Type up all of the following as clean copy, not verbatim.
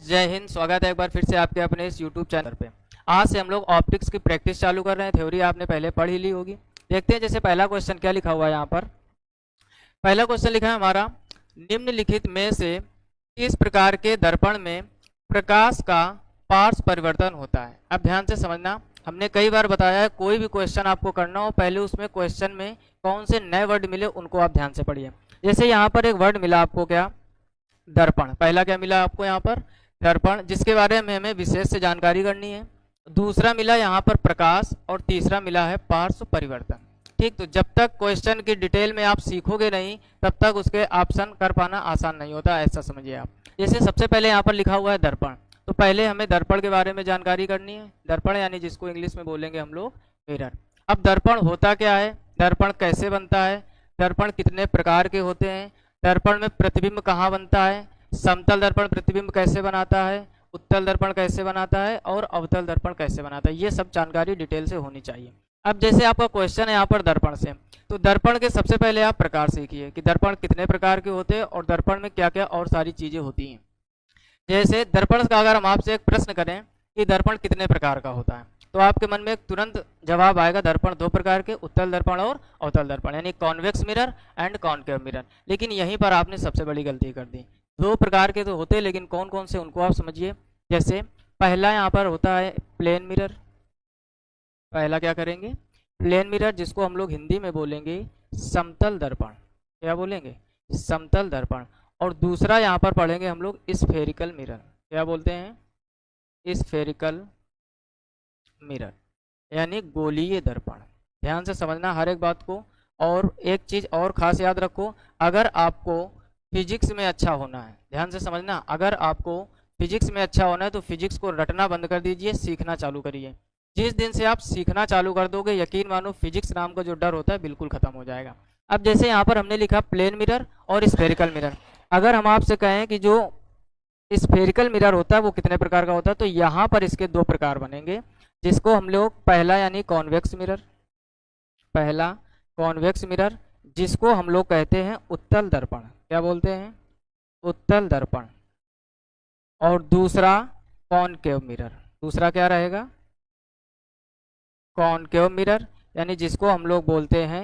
जय हिंद। स्वागत है एक बार फिर से आपके अपने इस यूट्यूब चैनल पे। आज से हम लोग ऑप्टिक्स की प्रैक्टिस चालू कर रहे हैं। थ्योरी आपने पहले पढ़ ही ली होगी। देखते हैं जैसे पहला क्वेश्चन क्या लिखा हुआ है यहाँ पर। पहला क्वेश्चन लिखा है हमारा, निम्नलिखित में से किस प्रकार के दर्पण में प्रकाश का पार्श्व परिवर्तन होता है। अब ध्यान से समझना, हमने कई बार बताया है कोई भी क्वेश्चन आपको करना हो पहले उसमें क्वेश्चन में कौन से नए वर्ड मिले उनको आप ध्यान से पढ़िए। जैसे यहाँ पर एक वर्ड मिला आपको, क्या? दर्पण। पहला क्या मिला आपको यहाँ पर? दर्पण, जिसके बारे में हमें विशेष से जानकारी करनी है। दूसरा मिला यहाँ पर प्रकाश, और तीसरा मिला है पार्श्व परिवर्तन। ठीक, तो जब तक क्वेश्चन की डिटेल में आप सीखोगे नहीं तब तक उसके ऑप्शन कर पाना आसान नहीं होता, ऐसा समझिए आप। जैसे सबसे पहले यहाँ पर लिखा हुआ है दर्पण, तो पहले हमें दर्पण के बारे में जानकारी करनी है। दर्पण यानी जिसको इंग्लिश में बोलेंगे हम लोग मिरर। अब दर्पण होता क्या है, दर्पण कैसे बनता है, दर्पण कितने प्रकार के होते हैं, दर्पण में प्रतिबिंब कहाँ बनता है, समतल दर्पण प्रतिबिंब कैसे बनाता है, उत्तल दर्पण कैसे बनाता है, और अवतल दर्पण कैसे बनाता है, ये सब जानकारी डिटेल से होनी चाहिए। अब जैसे आपका क्वेश्चन है यहाँ पर दर्पण से, तो दर्पण के सबसे पहले आप प्रकार सीखिए कि दर्पण कितने प्रकार के होते हैं और दर्पण में क्या क्या और सारी चीजें होती हैं। जैसे दर्पण का अगर हम आपसे एक प्रश्न करें कि दर्पण कितने प्रकार का होता है, तो आपके मन में एक तुरंत जवाब आएगा, दर्पण दो प्रकार के, उत्तल दर्पण और अवतल दर्पण, यानी convex mirror and concave mirror. लेकिन यहीं पर आपने सबसे बड़ी गलती कर दी। दो प्रकार के तो होते हैं, लेकिन कौन कौन से उनको आप समझिए। जैसे पहला यहाँ पर होता है प्लेन मिरर। पहला क्या करेंगे? प्लेन मिरर, जिसको हम लोग हिंदी में बोलेंगे समतल दर्पण। क्या बोलेंगे? समतल दर्पण। और दूसरा यहाँ पर पढ़ेंगे हम लोग स्फेरिकल मिरर। क्या बोलते हैं? स्फेरिकल मिरर, यानी गोलीय दर्पण। ध्यान से समझना हर एक बात को। और एक चीज और खास याद रखो, अगर आपको फिजिक्स में अच्छा होना है, ध्यान से समझना, अगर आपको फिजिक्स में अच्छा होना है तो फिजिक्स को रटना बंद कर दीजिए, सीखना चालू करिए। जिस दिन से आप सीखना चालू कर दोगे, यकीन मानो फिजिक्स नाम का जो डर होता है बिल्कुल खत्म हो जाएगा। अब जैसे यहाँ पर हमने लिखा प्लेन मिरर और स्फेरिकल मिरर। अगर हम आपसे कहें कि जो स्फेरिकल मिरर होता है वो कितने प्रकार का होता है, तो यहाँ पर इसके दो प्रकार बनेंगे, जिसको हम लोग पहला यानी कॉन्वेक्स मिरर, पहला कॉन्वेक्स मिरर, जिसको हम लोग कहते हैं उत्तल दर्पण। क्या बोलते हैं? उत्तल दर्पण। और दूसरा कॉनकेव मिरर। दूसरा क्या रहेगा? कॉनकेव मिरर, यानी जिसको हम लोग बोलते हैं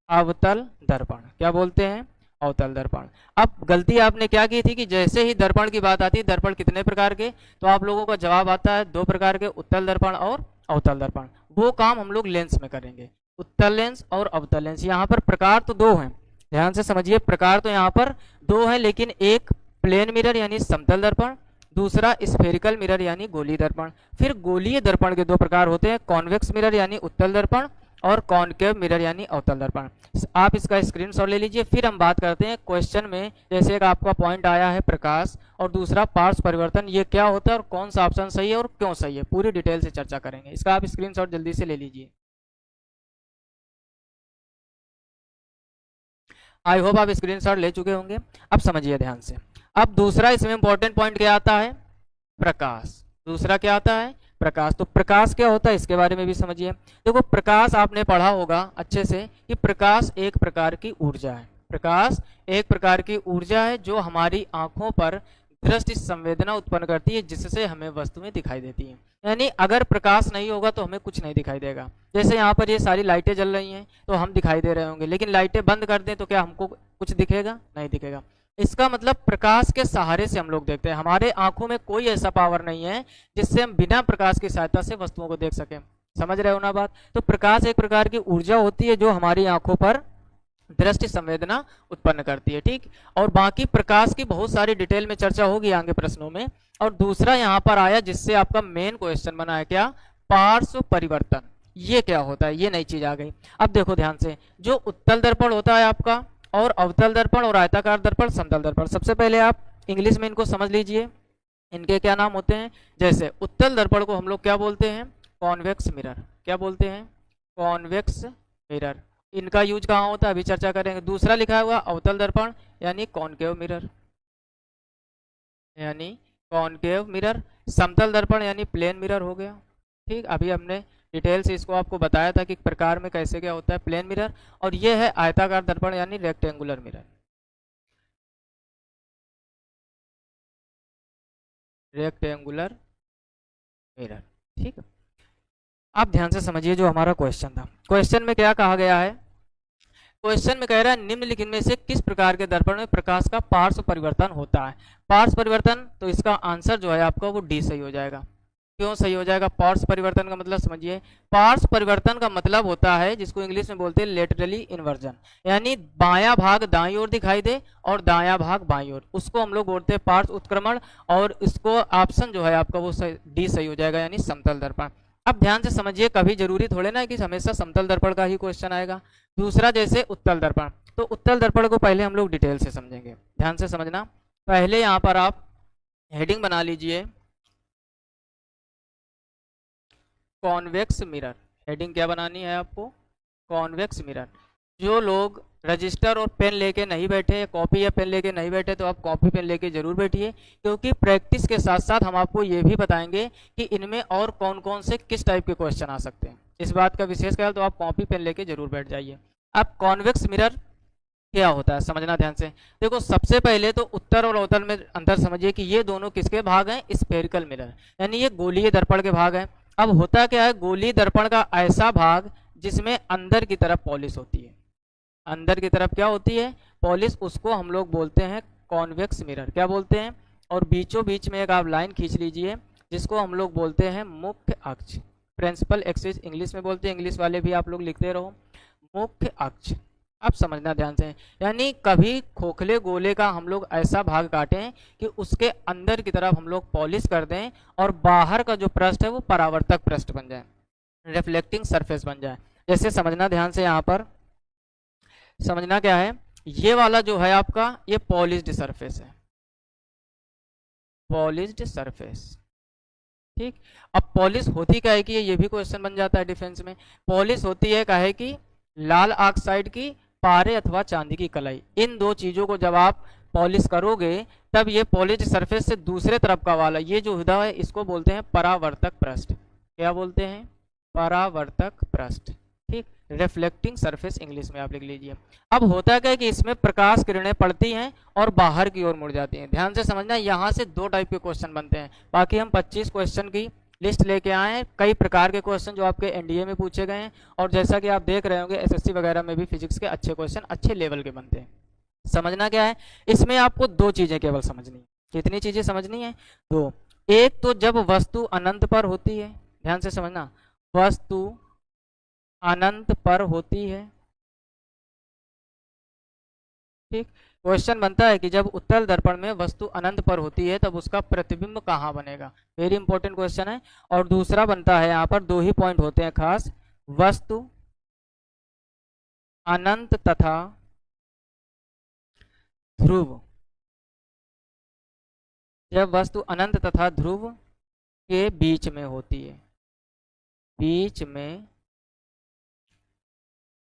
अवतल दर्पण। क्या बोलते हैं? अवतल दर्पण। अब गलती आपने क्या की थी कि जैसे ही दर्पण की बात आती है, दर्पण कितने प्रकार के, तो आप लोगों का जवाब आता है दो प्रकार के, उत्तल दर्पण और अवतल दर्पण। वो काम हम लोग लेंस में करेंगे, उत्तल लेंस और अवतल लेंस। यहाँ पर प्रकार तो दो हैं, ध्यान से समझिए, प्रकार तो यहाँ पर दो है, लेकिन एक प्लेन मिरर यानी समतल दर्पण, दूसरा स्फेरिकल मिरर यानी गोलीय दर्पण। फिर गोलीय दर्पण के दो प्रकार होते हैं, कॉन्वेक्स मिरर यानी उत्तल दर्पण और कॉनकेव मिरर यानी अवतल दर्पण। आप इसका स्क्रीनशॉट ले लीजिए। फिर हम बात करते हैं क्वेश्चन में, जैसे एक आपका पॉइंट आया है प्रकाश और दूसरा पार्श्व परिवर्तन, ये क्या होता है और कौन सा ऑप्शन सही है और क्यों सही है, पूरी डिटेल से चर्चा करेंगे। इसका आप स्क्रीनशॉट जल्दी से ले लीजिए। आई होप आप स्क्रीनशॉट ले चुके होंगे। अब समझिए ध्यान से। अब दूसरा इसमें इंपॉर्टेंट पॉइंट क्या आता है? प्रकाश। दूसरा क्या आता है? प्रकाश। तो प्रकाश क्या होता है इसके बारे में भी समझिए। देखो, प्रकाश आपने पढ़ा होगा अच्छे से कि प्रकाश एक प्रकार की ऊर्जा है। प्रकाश एक प्रकार की ऊर्जा है जो हमारी आंखों पर दृष्टि संवेदना उत्पन्न करती है, जिससे हमें वस्तुएं दिखाई देती हैं। यानी अगर प्रकाश नहीं होगा तो हमें कुछ नहीं दिखाई देगा। जैसे यहाँ पर ये सारी लाइटें जल रही हैं तो हम दिखाई दे रहे होंगे, लेकिन लाइटें बंद कर दें तो क्या हमको कुछ दिखेगा? नहीं दिखेगा। इसका मतलब प्रकाश के सहारे से हम लोग देखते हैं। हमारे आंखों में कोई ऐसा पावर नहीं है जिससे हम बिना प्रकाश की सहायता से वस्तुओं को देख सकें। समझ रहे हो ना बात? तो प्रकाश एक प्रकार की ऊर्जा होती है जो हमारी आंखों पर दृष्टि संवेदना उत्पन्न करती है। ठीक, और बाकी प्रकाश की बहुत सारी डिटेल में चर्चा होगी आगे प्रश्नों में। और दूसरा यहाँ पर आया जिससे आपका मेन क्वेश्चन बना है, क्या? पार्श्व परिवर्तन। ये क्या होता है? ये नई चीज आ गई। अब देखो ध्यान से, जो उत्तल दर्पण होता है आपका, और अवतल दर्पण और आयताकार दर्पण, समतल दर्पण, सबसे पहले आप इंग्लिश में इनको समझ लीजिए। इनके क्या नाम होते हैं? जैसे उत्तल दर्पण को हम लोग क्या बोलते हैं? Convex mirror. क्या बोलते हैं? Convex mirror. इनका यूज कहाँ होता है अभी चर्चा करेंगे। दूसरा लिखा हुआ अवतल दर्पण यानी कॉनकेव मिरर, यानी कॉनकेव मिरर। समतल दर्पण यानी प्लेन मिरर हो गया। ठीक, अभी हमने डिटेल से इसको आपको बताया था कि प्रकार में कैसे क्या होता है, प्लेन मिरर। और ये है आयताकार दर्पण यानी रेक्टेंगुलर मिरर। Rectangular mirror. ठीक है, आप ध्यान से समझिए जो हमारा क्वेश्चन था। क्वेश्चन में क्या कहा गया है? क्वेश्चन में कह रहा है निम्नलिखित में से किस प्रकार के दर्पण में प्रकाश का पार्श्व परिवर्तन होता है? पार्श्व परिवर्तन, तो इसका आंसर जो है आपका वो डी सही हो जाएगा। क्यों सही हो जाएगा? पार्श्व परिवर्तन का मतलब समझिए। पार्श्व परिवर्तन का मतलब होता है जिसको इंग्लिश में बोलते हैं लेटरली इन्वर्जन, यानी बायां भाग दाईं ओर दिखाई दे और दायां भाग बाईं ओर, उसको हम लोग बोलते हैं पार्श्व उत्क्रमण। और इसको ऑप्शन जो है आपका वो डी सही हो जाएगा, यानी समतल दर्पण। अब ध्यान से समझिए, कभी जरूरी थोड़े ना है कि हमेशा समतल दर्पण का ही क्वेश्चन आएगा। दूसरा जैसे उत्तल दर्पण, तो उत्तल दर्पण को पहले हम लोग डिटेल से समझेंगे, ध्यान से समझना। पहले यहाँ पर आप हेडिंग बना लीजिए कॉन्वेक्स मिरर। हेडिंग क्या बनानी है आपको? Convex mirror. जो लोग रजिस्टर और पेन लेके नहीं बैठे, कॉपी या पेन लेके नहीं बैठे, तो आप कॉपी पेन लेके जरूर बैठिए, क्योंकि प्रैक्टिस के साथ साथ हम आपको ये भी बताएंगे कि इनमें और कौन कौन से किस टाइप के क्वेश्चन आ सकते हैं। इस बात का विशेष ख्याल, तो आप कॉपी पेन लेके जरूर बैठ जाइए। अब कॉन्वेक्स मिरर क्या होता है समझना ध्यान से। देखो, सबसे पहले तो उत्तर और अवतल में अंतर समझिए कि ये दोनों किसके भाग हैं? स्फेरिकल मिरर, यानी ये गोलीय दर्पण के भाग हैं। अब होता क्या है, गोलीय दर्पण का ऐसा भाग जिसमें अंदर की तरफ पॉलिश होती है, अंदर की तरफ क्या होती है? पॉलिश, उसको हम लोग बोलते हैं कॉन्वेक्स मिरर। क्या बोलते हैं? और बीचों बीच में एक आप लाइन खींच लीजिए जिसको हम लोग बोलते हैं मुख्य अक्ष, प्रिंसिपल एक्सिस इंग्लिश में बोलते हैं, इंग्लिश वाले भी आप लोग लिखते रहो, मुख्य अक्ष। अब समझना ध्यान से, यानी कभी खोखले गोले का हम लोग ऐसा भाग काटें कि उसके अंदर की तरफ हम लोग पॉलिश कर दें और बाहर का जो पृष्ठ है वो परावर्तक पृष्ठ बन जाए, रिफ्लेक्टिंग सरफेस बन जाए। जैसे समझना ध्यान से, यहाँ पर समझना क्या है, ये वाला जो है आपका ये पॉलिश्ड सरफेस है, पॉलिश्ड सरफेस। ठीक, अब पॉलिश होती क्या है कि ये भी क्वेश्चन बन जाता है डिफेंस में। पॉलिश होती है क्या है कि लाल ऑक्साइड की पारे अथवा चांदी की कलाई, इन दो चीजों को जब आप पॉलिश करोगे तब ये पॉलिश सरफेस से दूसरे तरफ का वाला ये जो हुदा है इसको बोलते हैं परावर्तक पृष्ठ। क्या बोलते हैं? परावर्तक पृष्ठ। ठीक, रिफ्लेक्टिंग सरफेस इंग्लिश में आप लिख लीजिए। अब होता क्या है कि इसमें प्रकाश किरणें पड़ती हैं और बाहर की ओर मुड़ जाती हैं। ध्यान से समझना, यहाँ से दो टाइप के क्वेश्चन बनते हैं। बाकी हम 25 क्वेश्चन की लिस्ट लेके आए हैं, कई प्रकार के क्वेश्चन जो आपके एनडीए में पूछे गए हैं, और जैसा कि आप देख रहे होंगे एसएससी वगैरह में भी फिजिक्स के अच्छे क्वेश्चन अच्छे लेवल के बनते हैं। समझना क्या है, इसमें आपको दो चीजें केवल समझनी है। कितनी चीजें समझनी है? दो। एक तो जब वस्तु अनंत पर होती है, ध्यान से समझना, वस्तु अनंत पर होती है। ठीक, क्वेश्चन बनता है कि जब उत्तल दर्पण में वस्तु अनंत पर होती है तब उसका प्रतिबिंब कहाँ बनेगा? वेरी इंपॉर्टेंट क्वेश्चन है। और दूसरा बनता है, यहाँ पर दो ही पॉइंट होते हैं खास, वस्तु अनंत तथा ध्रुव। जब वस्तु अनंत तथा ध्रुव के बीच में होती है, बीच में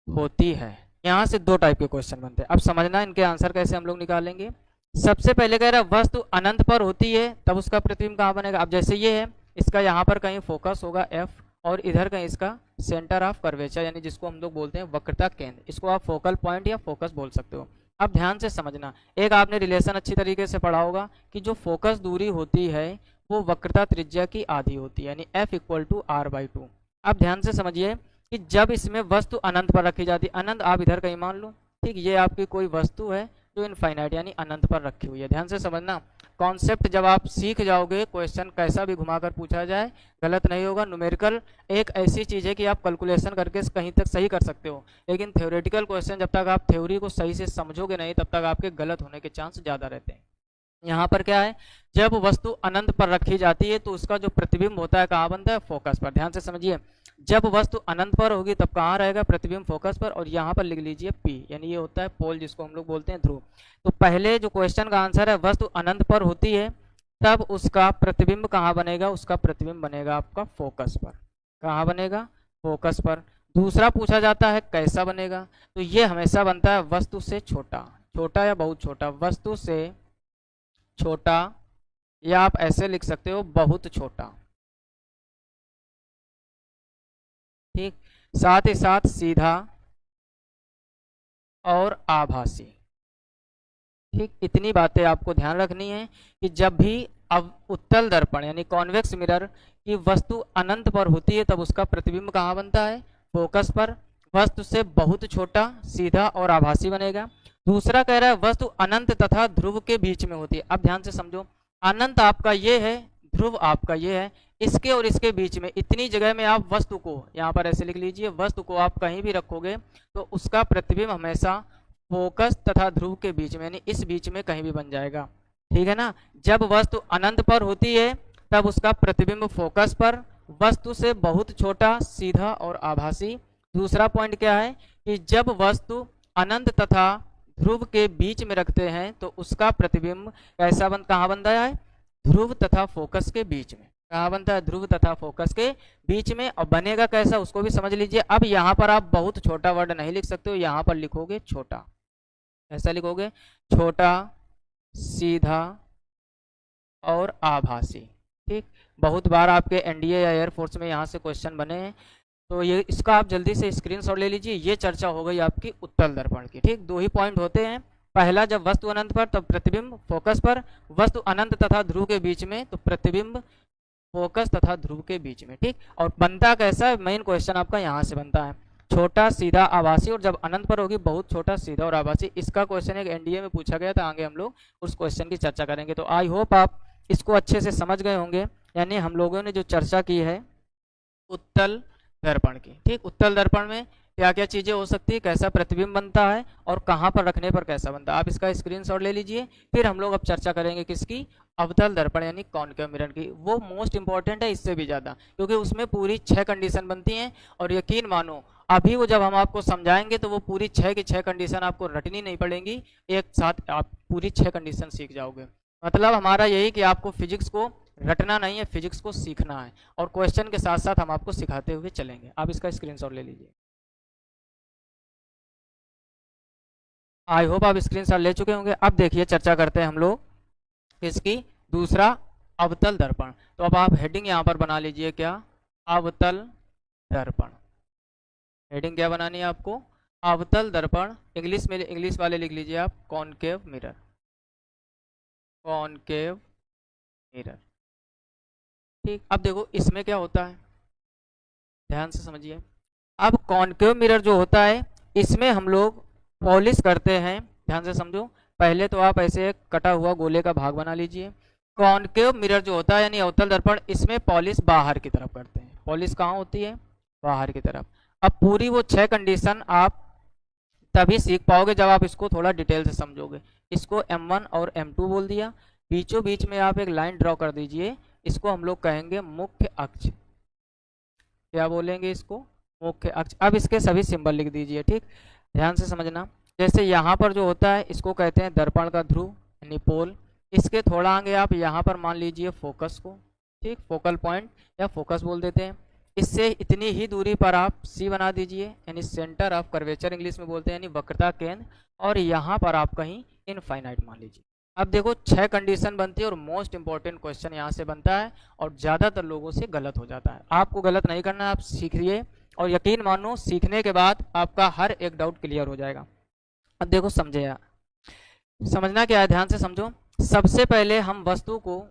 होती है, यहाँ से दो टाइप के क्वेश्चन बनते हैं। अब समझना इनके आंसर कैसे हम लोग निकालेंगे। सबसे पहले कह रहा है वस्तु अनंत पर होती है तब उसका प्रतिबिंब कहाँ बनेगा? अब जैसे ये है, इसका यहाँ पर कहीं फोकस होगा F, और इधर कहीं इसका सेंटर ऑफ कर्वेचर, यानी जिसको हम लोग बोलते हैं वक्रता केंद्र, इसको आप फोकल पॉइंट या फोकस बोल सकते हो। अब ध्यान से समझना, एक आपने रिलेशन अच्छी तरीके से पढ़ा होगा कि जो फोकस दूरी होती है वो वक्रता त्रिज्या की आधी होती है, यानी F = R/2। अब ध्यान से समझिए कि जब इसमें वस्तु अनंत पर रखी जाती है, अनंत आप इधर कहीं मान लो, ठीक, ये आपकी कोई वस्तु है जो इनफाइनाइट यानी अनंत पर रखी हुई है। ध्यान से समझना, कॉन्सेप्ट जब आप सीख जाओगे, क्वेश्चन कैसा भी घुमाकर पूछा जाए गलत नहीं होगा। न्यूमेरिकल एक ऐसी चीज़ है कि आप कैलकुलेशन करके कहीं तक सही कर सकते हो, लेकिन थ्योरेटिकल क्वेश्चन जब तक आप थ्योरी को सही से समझोगे नहीं तब तक आपके गलत होने के चांस ज़्यादा रहते हैं। यहाँ पर क्या है, जब वस्तु अनंत पर रखी जाती है तो उसका जो प्रतिबिंब होता है कहाँ बनता है? फोकस पर। ध्यान से समझिए, जब वस्तु अनंत पर होगी तब कहाँ रहेगा प्रतिबिंब? फोकस पर। और यहाँ पर लिख लीजिए P, यानी ये होता है पोल, जिसको हम लोग बोलते हैं ध्रुव। तो पहले जो क्वेश्चन का आंसर है, वस्तु अनंत पर होती है तब उसका प्रतिबिंब कहाँ बनेगा? उसका प्रतिबिंब बनेगा आपका फोकस पर। कहाँ बनेगा? फोकस पर। दूसरा पूछा जाता है कैसा बनेगा, तो ये हमेशा बनता है वस्तु से छोटा, छोटा या बहुत छोटा, वस्तु से छोटा, या आप ऐसे लिख सकते हो बहुत छोटा। ठीक, साथ ही साथ सीधा और आभासी। ठीक, इतनी बातें आपको ध्यान रखनी है कि जब भी अब उत्तल दर्पण यानी कॉन्वेक्स मिरर की वस्तु अनंत पर होती है तब उसका प्रतिबिंब कहाँ बनता है? फोकस पर। वस्तु से बहुत छोटा, सीधा और आभासी बनेगा। दूसरा कह रहा है वस्तु अनंत तथा ध्रुव के बीच में होती है। अब ध्यान से समझो, अनंत आपका ये है, ध्रुव आपका ये है, इसके और इसके बीच में इतनी जगह में आप वस्तु को यहाँ पर ऐसे लिख लीजिए, वस्तु को आप कहीं भी रखोगे तो उसका प्रतिबिंब हमेशा फोकस तथा ध्रुव के बीच में यानी इस बीच में कहीं भी बन जाएगा। ठीक है ना। जब वस्तु अनंत पर होती है तब उसका प्रतिबिंब फोकस पर, वस्तु से बहुत छोटा, सीधा और आभासी। दूसरा पॉइंट क्या है कि जब वस्तु अनंत तथा ध्रुव के बीच में रखते हैं तो उसका प्रतिबिंब कैसा कहाँ बनता है? ध्रुव तथा फोकस के बीच में। कहाँ बनता है? ध्रुव तथा फोकस के बीच में। और बनेगा कैसा उसको भी समझ लीजिए। अब यहाँ पर आप बहुत छोटा वर्ड नहीं लिख सकते हो, यहाँ पर लिखोगे छोटा। ऐसा लिखोगे, छोटा, सीधा और आभासी। ठीक, बहुत बार आपके एनडीए या एयरफोर्स में यहाँ से क्वेश्चन बने हैं, तो ये इसका आप जल्दी से स्क्रीनशॉट ले लीजिए। ये चर्चा हो गई आपकी उत्तल दर्पण की। ठीक, दो ही पॉइंट होते हैं। पहला, जब वस्तु अनंत पर तब प्रतिबिंब फोकस पर, वस्तु अनंत तथा ध्रुव के बीच में तो प्रतिबिंब फोकस तथा ध्रुव के बीच में। ठीक, और बनता कैसा है? मेन क्वेश्चन आपका यहाँ से बनता है, छोटा, सीधा, आभासी। और जब अनंत पर होगी बहुत छोटा, सीधा और आभासी। इसका क्वेश्चन एक एनडीए में पूछा गया था, आगे हम लोग उस क्वेश्चन की चर्चा करेंगे। तो आई होप आप इसको अच्छे से समझ गए होंगे। यानी हम लोगों ने जो चर्चा की है उत्तल दर्पण की। ठीक, उत्तल दर्पण में क्या क्या चीजें हो सकती है, कैसा प्रतिबिंब बनता है और कहाँ पर रखने पर कैसा बनता है। आप इसका स्क्रीनशॉट ले लीजिए। फिर हम लोग अब चर्चा करेंगे किसकी? अवतल दर्पण यानी कॉनकेव मिरर की। वो मोस्ट इंपॉर्टेंट है इससे भी ज्यादा, क्योंकि उसमें पूरी 6 कंडीशन बनती हैं। और यकीन मानो अभी वो जब हम आपको समझाएंगे तो वो पूरी 6 की 6 कंडीशन आपको रटनी नहीं पड़ेंगी, एक साथ आप पूरी 6 कंडीशन सीख जाओगे। मतलब हमारा यही कि आपको फिजिक्स को रटना नहीं है, फिजिक्स को सीखना है। और क्वेश्चन के साथ साथ हम आपको सिखाते हुए चलेंगे। आप इसका स्क्रीनशॉट ले लीजिए। आई होप आप स्क्रीनशॉट ले चुके होंगे। अब देखिए चर्चा करते हैं हम लोग इसकी दूसरा अवतल दर्पण। तो अब आप हेडिंग यहाँ पर बना लीजिए, क्या? अवतल दर्पण। हेडिंग क्या बनानी है आपको? अवतल दर्पण। इंग्लिश में, इंग्लिश वाले लिख लीजिए आप कॉनकेव मिरर। Concave mirror. ठीक, अब देखो इसमें क्या होता है, ध्यान से समझिए। अब कॉनकेव मिरर जो होता है इसमें हम लोग पॉलिश करते हैं। ध्यान से समझो। पहले तो आप ऐसे एक कटा हुआ गोले का भाग बना लीजिए। कॉनकेव मिरर जो होता है यानी अवतल दर्पण, इसमें पॉलिश बाहर की तरफ करते हैं। पॉलिश कहाँ होती है? बाहर की तरफ। अब पूरी वो 6 कंडीशन आप तभी सीख पाओगे जब आप इसको थोड़ा डिटेल से समझोगे। इसको M1 और M2 बोल दिया। बीचों बीच में आप एक लाइन ड्रॉ कर दीजिए। इसको हम लोग कहेंगे मुख्य अक्ष। क्या बोलेंगे इसको? मुख्य अक्ष। अब इसके सभी सिंबल लिख दीजिए। ठीक, ध्यान से समझना। जैसे यहाँ पर जो होता है इसको कहते हैं दर्पण का ध्रुव यानी पोल। इसके थोड़ा आगे आप यहाँ पर मान लीजिए फोकस को। ठीक, फोकल पॉइंट या फोकस बोल देते हैं। इससे इतनी ही दूरी पर आप सी बना दीजिए यानी सेंटर ऑफ कर्वेचर इंग्लिश में बोलते हैं, यानी वक्रता केंद्र। और यहाँ पर आप कहीं इनफाइनाइट मान लीजिए। अब देखो 6 कंडीशन बनती है और मोस्ट इंपॉर्टेंट क्वेश्चन यहाँ से बनता है और ज़्यादातर लोगों से गलत हो जाता है। आपको गलत नहीं करना, आप सीखिए और यकीन मानो सीखने के बाद आपका हर एक डाउट क्लियर हो जाएगा। अब देखो समझे यार, समझना क्या है, ध्यान से समझो। सबसे पहले हम वस्तु को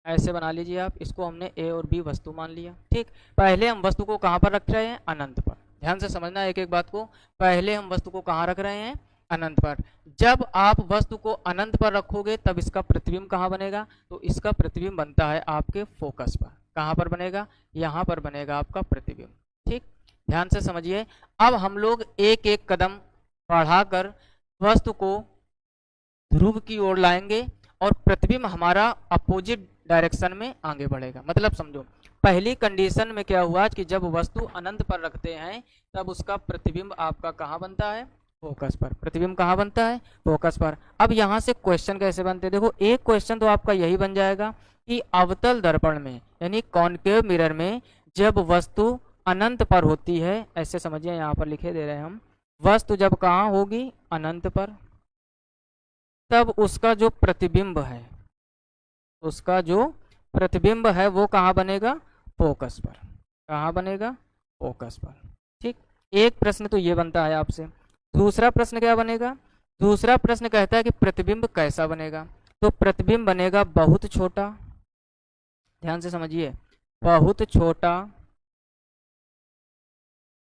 ऐसे बना लीजिए आप। इसको हमने ए और बी वस्तु मान लिया। ठीक, पहले हम वस्तु को कहाँ पर रख रहे हैं? अनंत पर। ध्यान से समझना एक एक बात को। पहले हम वस्तु को कहाँ रख रहे हैं? अनंत पर। जब आप वस्तु को अनंत पर रखोगे तब इसका प्रतिबिंब कहाँ बनेगा? तो इसका प्रतिबिंब बनता है आपके फोकस पर। कहाँ पर बनेगा? यहाँ पर बनेगा आपका प्रतिबिंब। ठीक, ध्यान से समझिए। अब हम लोग एक एक कदम बढ़ाकर वस्तु को ध्रुव की ओर लाएंगे और प्रतिबिंब हमारा अपोजिट डायरेक्शन में आगे बढ़ेगा। मतलब समझो, पहली कंडीशन में क्या हुआ कि जब वस्तु अनंत पर रखते हैं तब उसका प्रतिबिंब आपका कहाँ बनता है? फोकस पर। प्रतिबिंब कहाँ बनता है? फोकस पर। अब यहाँ से क्वेश्चन कैसे बनते हैं? देखो एक क्वेश्चन तो आपका यही बन जाएगा कि अवतल दर्पण में यानी कॉनकेव मिरर में जब वस्तु अनंत पर होती है, ऐसे समझिए, यहाँ पर लिखे दे रहे हैं हम, वस्तु जब कहाँ होगी? अनंत पर, तब उसका जो प्रतिबिंब है, उसका जो प्रतिबिंब है वो कहाँ बनेगा? फोकस पर। कहाँ बनेगा? फोकस पर। ठीक, एक प्रश्न तो ये बनता है आपसे। दूसरा प्रश्न क्या बनेगा? दूसरा प्रश्न कहता है कि प्रतिबिंब कैसा बनेगा? तो प्रतिबिंब बनेगा बहुत छोटा, ध्यान से समझिए, बहुत छोटा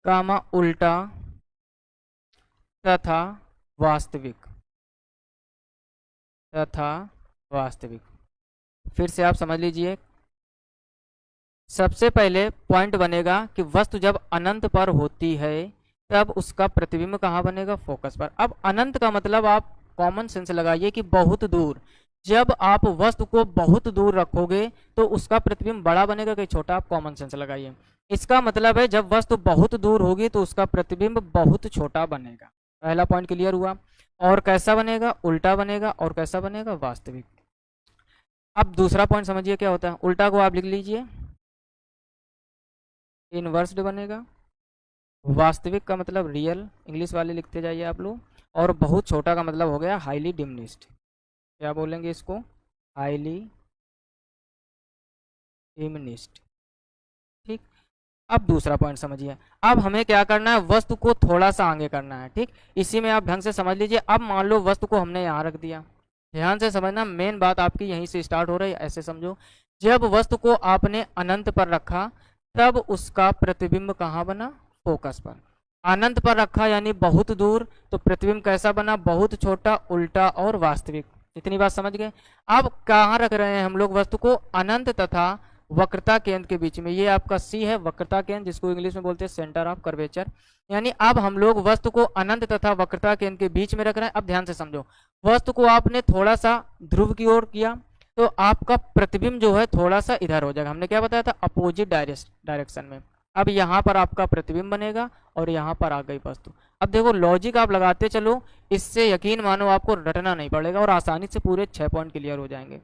कामा उल्टा तथा वास्तविक, तथा वास्तविक। फिर से आप समझ लीजिए, सबसे पहले पॉइंट बनेगा कि वस्तु जब अनंत पर होती है तब उसका प्रतिबिंब कहाँ बनेगा, फोकस पर। अब अनंत का मतलब आप कॉमन सेंस लगाइए कि बहुत दूर। जब आप वस्तु को बहुत दूर रखोगे तो उसका प्रतिबिंब बड़ा बनेगा कि छोटा, आप कॉमन सेंस लगाइए। इसका मतलब है जब वस्तु बहुत दूर होगी तो उसका प्रतिबिंब बहुत छोटा बनेगा। पहला पॉइंट क्लियर हुआ। और कैसा बनेगा, उल्टा बनेगा। और कैसा बनेगा, वास्तविक। अब दूसरा पॉइंट समझिए क्या होता है। उल्टा को आप लिख लीजिए, इनवर्स्ड बनेगा। वास्तविक का मतलब रियल, इंग्लिश वाले लिखते जाइए आप लोग। और बहुत छोटा का मतलब हो गया हाईली डिमिनिश्ड। क्या बोलेंगे इसको, हाईली डिमिनिश्ड। ठीक। अब दूसरा पॉइंट समझिए। अब हमें क्या करना है, वस्तु को थोड़ा सा आगे करना है। ठीक, इसी में आप ढंग से समझ लीजिए। अब मान लो वस्तु को हमने यहाँ रख दिया, ध्यान से समझना, मेन बात आपकी यहीं से स्टार्ट हो रही है। ऐसे समझो, जब वस्तु को आपने अनंत पर रखा तब उसका प्रतिबिंब कहाँ बना, फोकस पर। अनंत पर रखा यानी बहुत दूर, तो प्रतिबिंब कैसा बना, बहुत छोटा, उल्टा और वास्तविक। इतनी बात समझ गए। अब कहाँ रख रहे हैं हम लोग वस्तु को, अनंत तथा वक्रता केंद्र के बीच में। ये आपका सी है, वक्रता केंद्र, जिसको इंग्लिश में बोलते हैं सेंटर ऑफ कर्वेचर। यानी अब हम लोग वस्तु को अनंत तथा वक्रता केंद्र के बीच में रख रहे हैं। अब ध्यान से समझो, वस्तु को आपने थोड़ा सा ध्रुव की ओर किया तो आपका प्रतिबिंब जो है थोड़ा सा इधर हो जाएगा। हमने क्या बताया था, अपोजिट डायरेक्शन में। अब यहाँ पर आपका प्रतिबिंब बनेगा और यहाँ पर आ गई वस्तु। अब देखो लॉजिक आप लगाते चलो, इससे यकीन मानो आपको रटना नहीं पड़ेगा और आसानी से पूरे 6 पॉइंट क्लियर हो जाएंगे।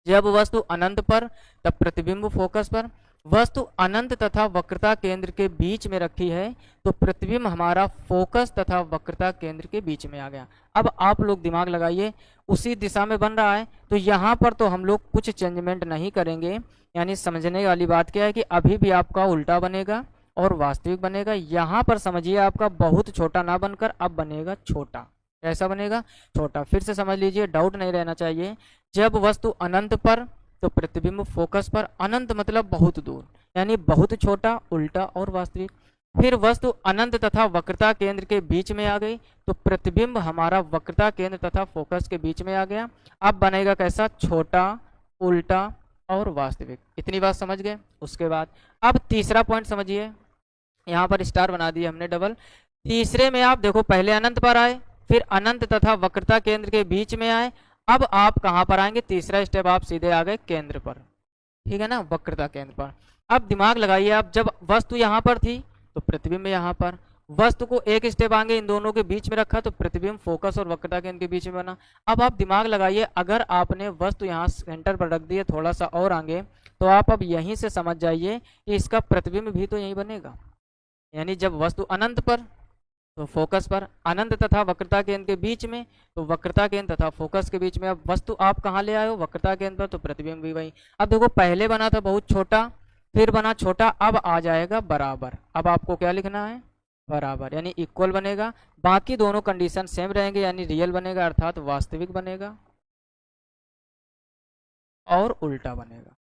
जब वस्तु अनंत पर तब प्रतिबिंब फोकस पर। वस्तु अनंत तथा वक्रता केंद्र के बीच में रखी है तो प्रतिबिंब हमारा फोकस तथा वक्रता केंद्र के बीच में आ गया। अब आप लोग दिमाग लगाइए, उसी दिशा में बन रहा है तो यहाँ पर तो हम लोग कुछ चेंजमेंट नहीं करेंगे। यानी समझने वाली बात क्या है कि अभी भी आपका उल्टा बनेगा और वास्तविक बनेगा। यहाँ पर समझिए आपका बहुत छोटा ना बनकर अब बनेगा छोटा। कैसा बनेगा, छोटा। फिर से समझ लीजिए, डाउट नहीं रहना चाहिए। जब वस्तु अनंत पर तो प्रतिबिंब फोकस पर। अनंत मतलब बहुत दूर, यानी बहुत छोटा, उल्टा और वास्तविक। फिर वस्तु अनंत तथा वक्रता केंद्र के बीच में आ गई तो प्रतिबिंब हमारा वक्रता केंद्र तथा फोकस के बीच में आ गया। अब बनेगा कैसा, छोटा, उल्टा और वास्तविक। इतनी बात समझ गए। उसके बाद अब तीसरा पॉइंट समझिए, यहाँ पर स्टार बना दिया हमने डबल। तीसरे में आप देखो, पहले अनंत पर आए, फिर अनंत तथा वक्रता केंद्र के बीच में आए। अब आप कहां पर आएंगे, तीसरा स्टेप आप सीधे आ गए केंद्र पर। ठीक है ना, वक्रता केंद्र पर। अब दिमाग लगाइए, आप जब वस्तु यहां पर थी तो प्रतिबिंब यहां पर। वस्तु को एक स्टेप आगे इन दोनों के बीच में रखा तो प्रतिबिंब फोकस और वक्रता केंद्र के बीच में बना। अब आप दिमाग लगाइए, अगर आपने वस्तु यहाँ सेंटर पर रख दी है थोड़ा सा और आगे, तो आप अब यहीं से समझ जाइए कि इसका प्रतिबिंब भी तो यहीं बनेगा। यानी जब वस्तु अनंत पर तो फोकस पर, अनंत तथा वक्रता केंद्र के बीच में तो वक्रता केंद्र तथा फोकस के बीच में। अब वस्तु आप कहाँ ले आए हो, वक्रता केंद्र पर, तो प्रतिबिंब भी वही। अब देखो, पहले बना था बहुत छोटा, फिर बना छोटा, अब आ जाएगा बराबर। अब आपको क्या लिखना है, बराबर, यानी इक्वल बनेगा। बाकी दोनों कंडीशन सेम रहेंगे, यानी रियल बनेगा अर्थात वास्तविक बनेगा और उल्टा बनेगा।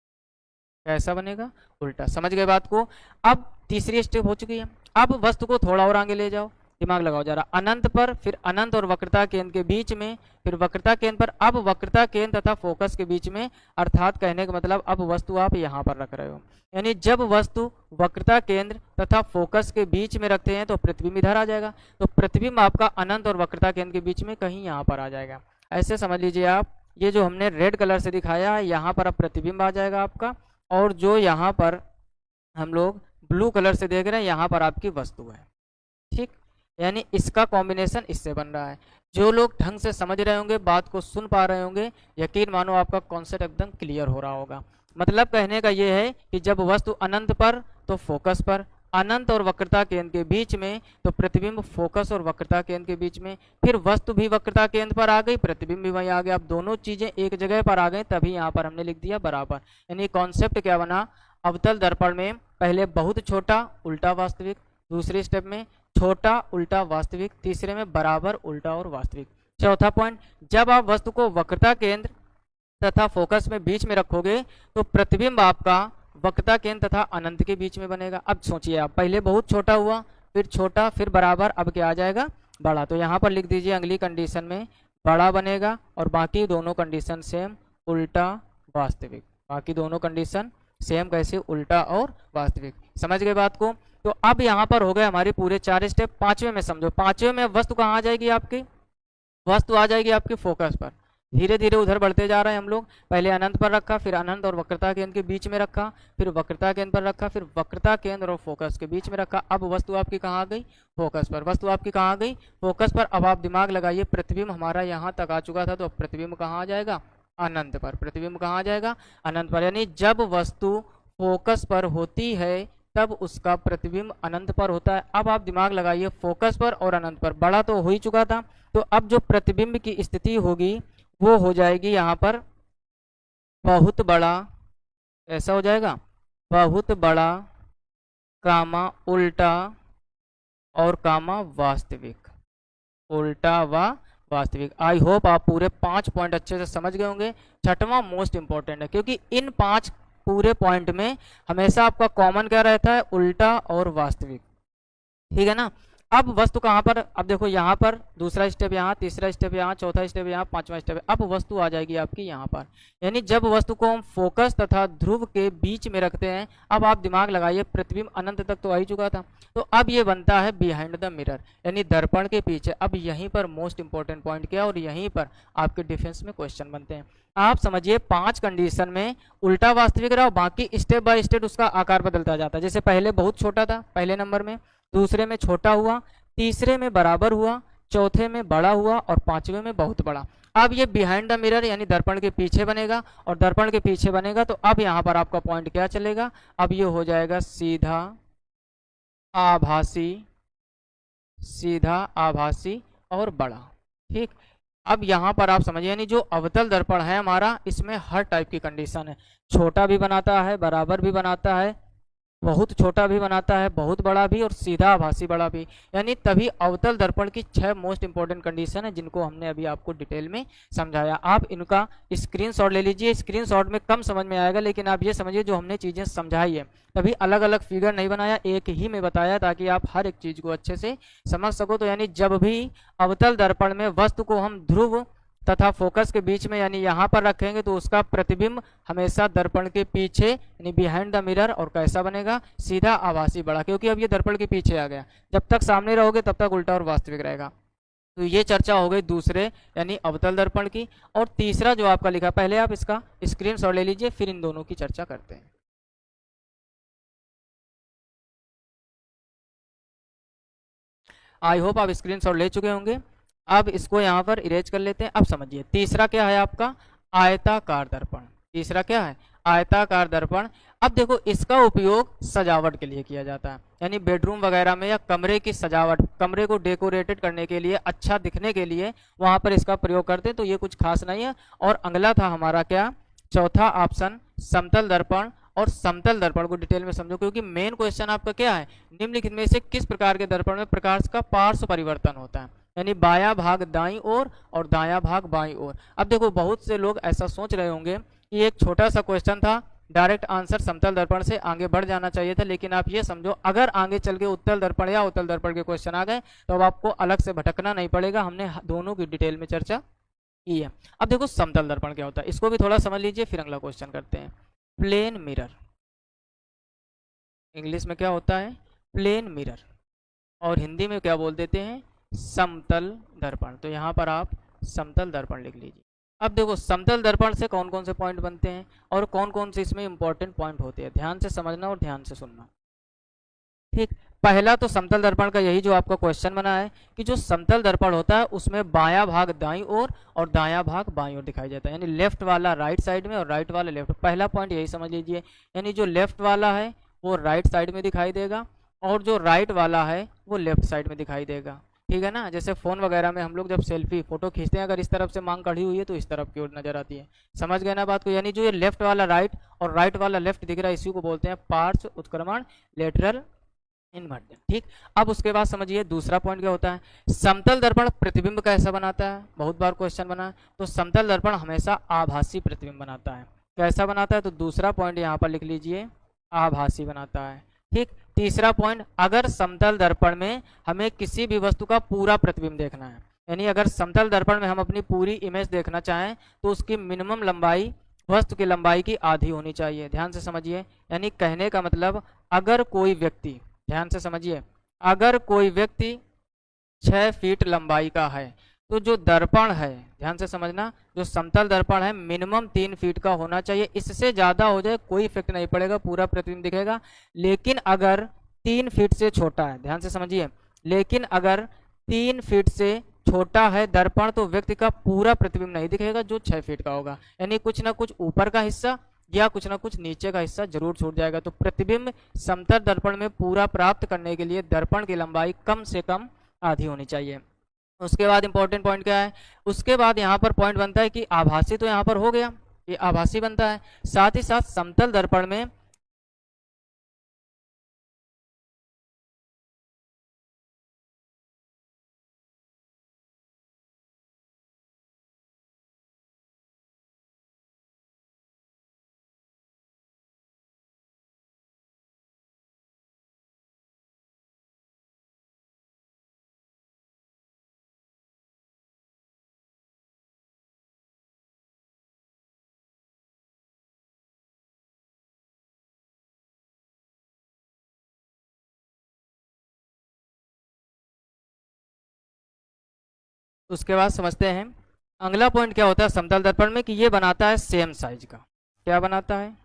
कैसा बनेगा, उल्टा। समझ गए बात को। अब तीसरी स्टेप हो चुकी है। अब वस्तु को थोड़ा और आगे ले जाओ, दिमाग लगाओ जरा। अनंत पर, फिर अनंत और वक्रता केंद्र के बीच में, फिर वक्रता केंद्र पर, अब वक्रता केंद्र तथा फोकस के बीच में। अर्थात कहने का मतलब अब वस्तु आप यहाँ पर रख रहे हो। यानी जब वस्तु वक्रता केंद्र तथा फोकस के बीच में रखते हैं तो प्रतिबिंब इधर आ जाएगा। तो प्रतिबिंब आपका अनंत और वक्रता केंद्र के बीच में कहीं यहाँ पर आ जाएगा। ऐसे समझ लीजिए आप, ये जो हमने रेड कलर से दिखाया है यहाँ पर अब प्रतिबिंब आ जाएगा आपका, और जो यहाँ पर हम लोग ब्लू कलर से देख रहे हैं यहाँ पर आपकी वस्तु है। ठीक, यानी इसका कॉम्बिनेशन इससे बन रहा है। जो लोग ढंग से समझ रहे होंगे, बात को सुन पा रहे होंगे, यकीन मानो आपका कॉन्सेप्ट एकदम क्लियर हो रहा होगा। मतलब कहने का ये है कि जब वस्तु अनंत पर तो फोकस पर, अनंत और वक्रता केंद्र के बीच में तो प्रतिबिंब फोकस और वक्रता केंद्र के बीच में, फिर वस्तु भी वक्रता केंद्र पर आ गई, प्रतिबिंब भी वहीं आ गया। अब दोनों चीजें एक जगह पर आ गई, तभी यहाँ पर हमने लिख दिया बराबर। यानी कॉन्सेप्ट क्या बना, अवतल दर्पण में पहले बहुत छोटा उल्टा वास्तविक, दूसरे स्टेप में छोटा उल्टा वास्तविक, तीसरे में बराबर उल्टा और वास्तविक। चौथा पॉइंट, जब आप वस्तु को वक्रता केंद्र तथा फोकस में बीच में रखोगे तो प्रतिबिंब आपका वक्रता केंद्र तथा अनंत के बीच में बनेगा। अब सोचिए आप, पहले बहुत छोटा हुआ, फिर छोटा, फिर बराबर, अब क्या आ जाएगा, बड़ा। तो यहाँ पर लिख दीजिए अगली कंडीशन में बड़ा बनेगा और बाकी दोनों कंडीशन सेम, उल्टा वास्तविक। बाकी दोनों कंडीशन सेम कैसे, उल्टा और वास्तविक। समझ गए बात को। तो अब यहाँ पर हो गए हमारे पूरे 4 स्टेप। पांचवें में समझो, पांचवें में वस्तु कहाँ आ जाएगी आपकी, वस्तु आ जाएगी आपके फोकस पर। धीरे धीरे उधर बढ़ते जा रहे हैं हम लोग। पहले अनंत पर रखा, फिर अनंत और वक्रता केंद्र के बीच में रखा, फिर वक्रता केंद्र पर रखा, फिर वक्रता केंद्र और फोकस के बीच में रखा। अब वस्तु आपकी कहाँ आ गई, फोकस पर। वस्तु आपकी कहाँ आ गई, फोकस पर। अब आप दिमाग लगाइए, प्रतिबिंब हमारा यहाँ तक आ चुका था, तो अब प्रतिबिंब कहाँ आ जाएगा, अनंत पर। प्रतिबिंब कहाँ आ जाएगा, अनंत पर। यानी जब वस्तु फोकस पर होती है तब उसका प्रतिबिंब अनंत पर होता है। अब आप दिमाग लगाइए, फोकस पर और अनंत पर। बड़ा तो हो ही चुका था, तो अब जो प्रतिबिंब की स्थिति होगी वो हो जाएगी यहाँ पर बहुत बड़ा, ऐसा हो जाएगा, बहुत बड़ा कामा उल्टा और कामा वास्तविक, उल्टा व वास्तविक। आई होप आप पूरे 5 पॉइंट अच्छे से समझ गए होंगे। छठवां मोस्ट इंपॉर्टेंट है, क्योंकि इन 5 पूरे पॉइंट में हमेशा आपका कॉमन क्या रहता है, उल्टा और वास्तविक। ठीक है ना। अब वस्तु कहाँ पर, अब देखो यहाँ पर दूसरा स्टेप यहाँ, तीसरा स्टेप यहाँ, चौथा स्टेप यहाँ, पांचवा स्टेप। अब वस्तु आ जाएगी आपकी यहाँ पर। यानी जब वस्तु को हम फोकस तथा ध्रुव के बीच में रखते हैं, अब आप दिमाग लगाइए, प्रतिबिंब अनंत तक तो आ ही चुका था, तो अब ये बनता है बिहाइंड द मिरर, यानी दर्पण के पीछे। अब यहीं पर मोस्ट इंपॉर्टेंट पॉइंट क्या, और यहीं पर आपके डिफेंस में क्वेश्चन बनते हैं। आप समझिए 5 कंडीशन में उल्टा वास्तविक रहा, बाकी स्टेप बाय स्टेप उसका आकार बदलता जाता है। जैसे पहले बहुत छोटा था पहले नंबर में, दूसरे में छोटा हुआ, तीसरे में बराबर हुआ, चौथे में बड़ा हुआ और पांचवे में बहुत बड़ा। अब ये बिहाइंड द मिरर यानी दर्पण के पीछे बनेगा, और दर्पण के पीछे बनेगा तो अब यहाँ पर आपका पॉइंट क्या चलेगा, अब ये हो जाएगा सीधा आभासी, सीधा आभासी और बड़ा। ठीक। अब यहाँ पर आप समझिए, यानी जो अवतल दर्पण है हमारा, इसमें हर टाइप की कंडीशन है। छोटा भी बनाता है, बराबर भी बनाता है, बहुत छोटा भी बनाता है, बहुत बड़ा भी, और सीधा आभासी बड़ा भी। यानी तभी अवतल दर्पण की 6 मोस्ट इंपॉर्टेंट कंडीशन है, जिनको हमने अभी आपको डिटेल में समझाया। आप इनका स्क्रीनशॉट ले लीजिए। स्क्रीनशॉट में कम समझ में आएगा, लेकिन आप ये समझिए जो हमने चीज़ें समझाई है, तभी अलग अलग फिगर नहीं बनाया, एक ही में बताया, ताकि आप हर एक चीज़ को अच्छे से समझ सको। तो यानी जब भी अवतल दर्पण में वस्तु को हम ध्रुव तथा फोकस के बीच में यानी यहाँ पर रखेंगे, तो उसका प्रतिबिंब हमेशा दर्पण के पीछे यानी बिहाइंड द मिरर, और कैसा बनेगा, सीधा आभासी बड़ा, क्योंकि अब ये दर्पण के पीछे आ गया। जब तक सामने रहोगे तब तक उल्टा और वास्तविक रहेगा। तो ये चर्चा हो गई दूसरे यानी अवतल दर्पण की। और तीसरा जो आपका लिखा, पहले आप इसका स्क्रीनशॉट ले लीजिए, फिर इन दोनों की चर्चा करते हैं। आई होप आप स्क्रीनशॉट ले चुके होंगे। अब इसको यहाँ पर इरेज कर लेते हैं। अब समझिए तीसरा क्या है आपका, आयताकार दर्पण। तीसरा क्या है, आयताकार दर्पण। अब देखो इसका उपयोग सजावट के लिए किया जाता है, यानी बेडरूम वगैरह में या कमरे की सजावट, कमरे को डेकोरेटेड करने के लिए, अच्छा दिखने के लिए वहां पर इसका प्रयोग करते हैं। तो ये कुछ खास नहीं है। और अगला था हमारा क्या, चौथा ऑप्शन समतल दर्पण। और समतल दर्पण को डिटेल में समझो, क्योंकि मेन क्वेश्चन आपका क्या है, निम्नलिखित में से किस प्रकार के दर्पण में प्रकाश का पार्श्व परिवर्तन होता है, यानी बायां भाग दाईं ओर और दायां भाग बाईं ओर। अब देखो बहुत से लोग ऐसा सोच रहे होंगे कि एक छोटा सा क्वेश्चन था, डायरेक्ट आंसर समतल दर्पण से आगे बढ़ जाना चाहिए था, लेकिन आप ये समझो अगर आगे चल के उत्तल दर्पण या उत्तल दर्पण के क्वेश्चन आ गए तो अब आपको अलग से भटकना नहीं पड़ेगा। हमने दोनों की डिटेल में चर्चा की है। अब देखो समतल दर्पण क्या होता है, इसको भी थोड़ा समझ लीजिए, फिर अगला क्वेश्चन करते हैं। प्लेन मिरर, इंग्लिश में क्या होता है, प्लेन मिरर, और हिंदी में क्या बोल देते हैं, समतल दर्पण। तो यहाँ पर आप समतल दर्पण लिख लीजिए। अब देखो समतल दर्पण से कौन कौन से पॉइंट बनते हैं और कौन कौन से इसमें इंपॉर्टेंट पॉइंट होते हैं, ध्यान से समझना और ध्यान से सुनना। ठीक। पहला तो समतल दर्पण का यही जो आपका क्वेश्चन बना है कि जो समतल दर्पण होता है उसमें बायां भाग दाईं ओर और दायां भाग बाईं ओर दिखाई देता है, यानी लेफ्ट वाला राइट साइड में और राइट वाला लेफ्ट। पहला पॉइंट यही समझ लीजिए, यानी जो लेफ्ट वाला है वो राइट साइड में दिखाई देगा और जो राइट वाला है वो लेफ्ट साइड में दिखाई देगा। ठीक है ना। जैसे फ़ोन वगैरह में हम लोग जब सेल्फी फोटो खींचते हैं, अगर इस तरफ से मांग कड़ी हुई है तो इस तरफ की ओर नजर आती है। समझ गए ना बात को। यानी जो ये लेफ्ट वाला राइट और राइट वाला लेफ्ट दिख रहा है, इसी को बोलते हैं पार्श्व उत्क्रमण, लेटरल इनवर्टेड। ठीक, अब उसके बाद समझिए दूसरा पॉइंट क्या होता है। समतल दर्पण प्रतिबिंब कैसा बनाता है, बहुत बार क्वेश्चन बना है। तो समतल दर्पण हमेशा आभासी प्रतिबिंब बनाता है। कैसा बनाता है, तो दूसरा पॉइंट यहाँ पर लिख लीजिए, आभासी बनाता है। ठीक, तीसरा पॉइंट, अगर समतल दर्पण में हमें किसी भी वस्तु का पूरा प्रतिबिंब देखना है, यानी अगर समतल दर्पण में हम अपनी पूरी इमेज देखना चाहें तो उसकी मिनिमम लंबाई वस्तु की लंबाई की आधी होनी चाहिए। ध्यान से समझिए, यानी कहने का मतलब, अगर कोई व्यक्ति, ध्यान से समझिए, अगर कोई व्यक्ति 6 फीट लंबाई का है तो जो दर्पण है, ध्यान से समझना, जो समतल दर्पण है मिनिमम 3 फीट का होना चाहिए। इससे ज़्यादा हो जाए कोई इफेक्ट नहीं पड़ेगा, पूरा प्रतिबिंब दिखेगा। लेकिन अगर 3 फीट से छोटा है, ध्यान से समझिए, लेकिन अगर 3 फीट से छोटा है दर्पण तो व्यक्ति का पूरा प्रतिबिंब नहीं दिखेगा जो 6 फीट का होगा, यानी कुछ ना कुछ ऊपर का हिस्सा या कुछ ना कुछ नीचे का हिस्सा जरूर छूट जाएगा। तो प्रतिबिंब समतल दर्पण में पूरा प्राप्त करने के लिए दर्पण की लंबाई कम से कम आधी होनी चाहिए। उसके बाद इंपॉर्टेंट पॉइंट क्या है, उसके बाद यहाँ पर पॉइंट बनता है कि आभासी, तो यहाँ पर हो गया, ये आभासी बनता है। साथ ही साथ समतल दर्पण में उसके बाद समझते हैं अगला पॉइंट क्या होता है समतल दर्पण में, कि ये बनाता है सेम साइज का। क्या बनाता है,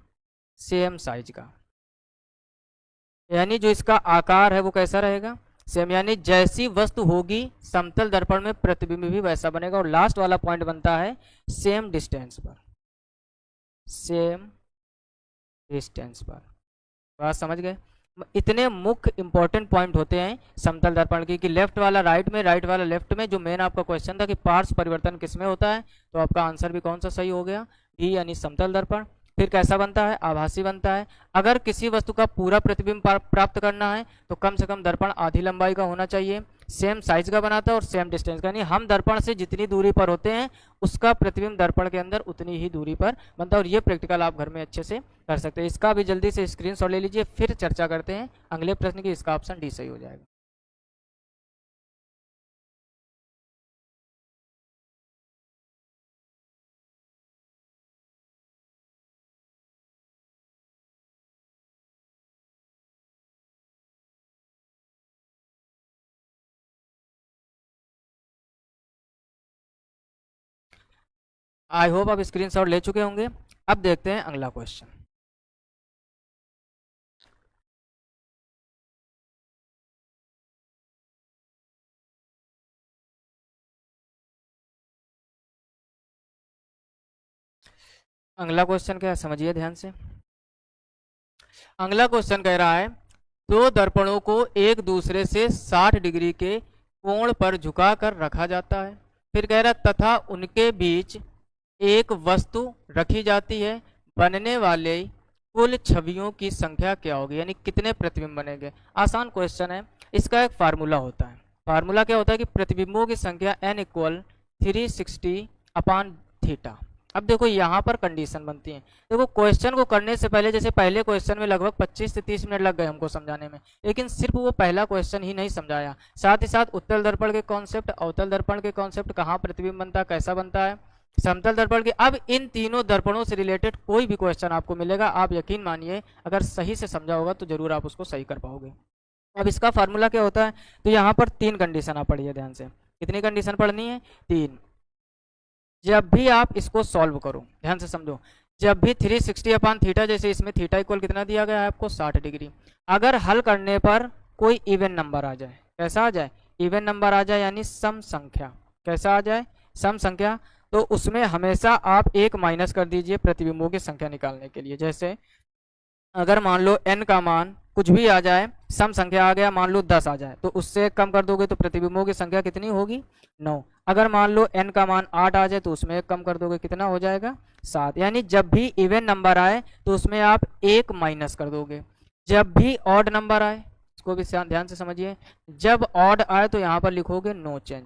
सेम साइज का, यानी जो इसका आकार है वो कैसा रहेगा, सेम, यानी जैसी वस्तु होगी समतल दर्पण में प्रतिबिंब भी वैसा बनेगा। और लास्ट वाला पॉइंट बनता है सेम डिस्टेंस पर, सेम डिस्टेंस पर। बात समझ गए। इतने मुख्य इंपॉर्टेंट पॉइंट होते हैं समतल दर्पण की, कि लेफ्ट वाला राइट में, राइट वाला लेफ्ट में। जो मेन आपका क्वेश्चन था कि पार्श्व परिवर्तन किसमें होता है, तो आपका आंसर भी कौन सा सही हो गया, डी, यानी समतल दर्पण। फिर कैसा बनता है, आभासी बनता है। अगर किसी वस्तु का पूरा प्रतिबिंब प्राप्त करना है तो कम से कम दर्पण आधी लंबाई का होना चाहिए, सेम साइज का बनाता है और सेम डिस्टेंस का, यानी हम दर्पण से जितनी दूरी पर होते हैं उसका प्रतिबिंब दर्पण के अंदर उतनी ही दूरी पर बनता है। और ये प्रैक्टिकल आप घर में अच्छे से कर सकते हैं। इसका भी जल्दी से स्क्रीनशॉट ले लीजिए, फिर चर्चा करते हैं अगले प्रश्न की। इसका ऑप्शन डी सही हो जाएगा। आई होप आप स्क्रीनशॉट ले चुके होंगे। अब देखते हैं अगला क्वेश्चन। अगला क्वेश्चन क्या है, समझिए ध्यान से। अगला क्वेश्चन कह रहा है, दो दर्पणों को एक दूसरे से 60 डिग्री के कोण पर झुकाकर रखा जाता है। फिर कह रहा है तथा उनके बीच एक वस्तु रखी जाती है, बनने वाले कुल छवियों की संख्या क्या होगी, यानी कितने प्रतिबिंब बनेंगे। आसान क्वेश्चन है। इसका एक फार्मूला होता है। फार्मूला क्या होता है कि प्रतिबिंबों की संख्या n इक्वल 360 अपान थीटा। अब देखो यहाँ पर कंडीशन बनती है। देखो क्वेश्चन को करने से पहले, जैसे पहले क्वेश्चन में लगभग 25 से 30 मिनट लग गए हमको समझाने में, लेकिन सिर्फ वो पहला क्वेश्चन ही नहीं समझाया, साथ ही साथ उत्तल दर्पण के कॉन्सेप्ट, अवतल दर्पण के कॉन्सेप्ट, कहाँ प्रतिबिंब बनता है, कैसा बनता है, समतल दर्पण के। अब इन तीनों दर्पणों से रिलेटेड कोई भी क्वेश्चन आपको मिलेगा, आप यकीन मानिए अगर सही से समझा होगा तो जरूर आप उसको सही कर पाओगे। अब इसका फार्मूला क्या होता है, तो यहाँ पर 3 कंडीशन आप पढ़िए ध्यान से। कितनी कंडीशन पढ़नी है, 3। जब भी आप इसको सॉल्व करो, ध्यान से समझो, जब भी 360 अपान थीटा, जैसे इसमें थीटा इक्वल कितना दिया गया है आपको 60 डिग्री, अगर हल करने पर कोई इवन नंबर आ जाए, कैसा आ जाए, इवन नंबर आ जाए, यानी सम संख्या, कैसा आ जाए, सम संख्या, तो उसमें हमेशा आप 1 माइनस कर दीजिए प्रतिबिंबों की संख्या निकालने के लिए। जैसे अगर मान लो n का मान कुछ भी आ जाए, सम संख्या आ गया, मान लो 10 आ जाए, तो उससे 1 कम कर दोगे तो प्रतिबिंबों की संख्या कितनी होगी, 9। अगर मान लो n का मान 8 आ जाए तो उसमें 1 कम कर दोगे, कितना हो जाएगा, 7। यानी जब भी इवन नंबर आए तो उसमें आप 1 माइनस कर दोगे। जब भी ऑड नंबर आए, इसको भी ध्यान से समझिए। जब ऑड आए तो यहाँ पर लिखोगे नो चेंज,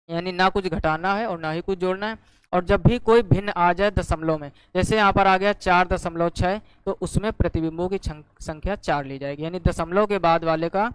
यानी ना कुछ घटाना है और ना ही कुछ जोड़ना है। और जब भी कोई भिन्न आ जाए दशमलव में, जैसे यहाँ पर आ गया 4.6, तो उसमें प्रतिबिंबों की संख्या 4 ली जाएगी, यानी दशमलव के बाद वाले का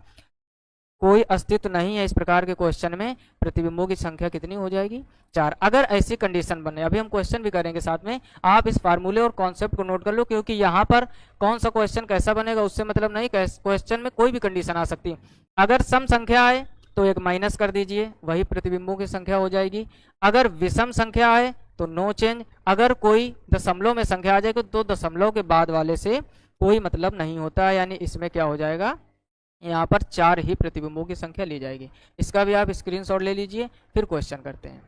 कोई अस्तित्व नहीं है। इस प्रकार के क्वेश्चन में प्रतिबिंबों की संख्या कितनी हो जाएगी? 4। अगर ऐसी कंडीशन बने, अभी हम क्वेश्चन भी करेंगे साथ में, आप इस फार्मूले और कॉन्सेप्ट को नोट कर लो, क्योंकि यहाँ पर कौन सा क्वेश्चन कैसा बनेगा उससे मतलब नहीं, क्वेश्चन में कोई भी कंडीशन आ सकती है। अगर सम संख्या आए तो एक माइनस कर दीजिए, वही प्रतिबिंबों की संख्या हो जाएगी। अगर विषम संख्या आए तो नो चेंज। अगर कोई दशमलव में संख्या आ जाएगी तो दशमलव के बाद वाले से कोई मतलब नहीं होता है, यानी इसमें क्या हो जाएगा, यहाँ पर 4 ही प्रतिबिंबों की संख्या ली जाएगी। इसका भी आप स्क्रीनशॉट ले लीजिए, फिर क्वेश्चन करते हैं।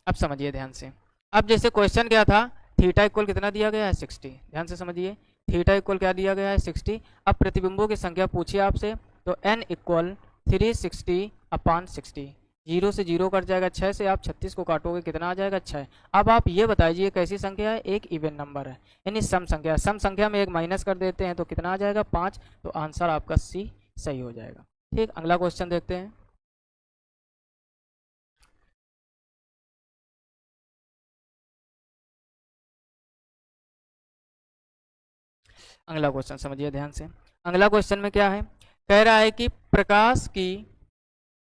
अब समझिए ध्यान से। अब जैसे क्वेश्चन क्या था, थीटा इक्वल कितना दिया गया है? 60। ध्यान से समझिए, थीटा इक्वल क्या दिया गया है? 60। अब प्रतिबिंबों की संख्या पूछिए आपसे, तो n इक्वल 360/60। 0 से 0 कट जाएगा, 6 से आप 36 को काटोगे, कितना आ जाएगा? 6। अब आप ये बताइए कैसी संख्या है? एक इवन नंबर है, यानी सम संख्या है। सम संख्या में एक माइनस कर देते हैं तो कितना आ जाएगा? 5। तो आंसर आपका सी सही हो जाएगा। ठीक, अगला क्वेश्चन देखते हैं। अगला क्वेश्चन समझिए ध्यान से। अगला क्वेश्चन में क्या है, कह रहा है कि प्रकाश की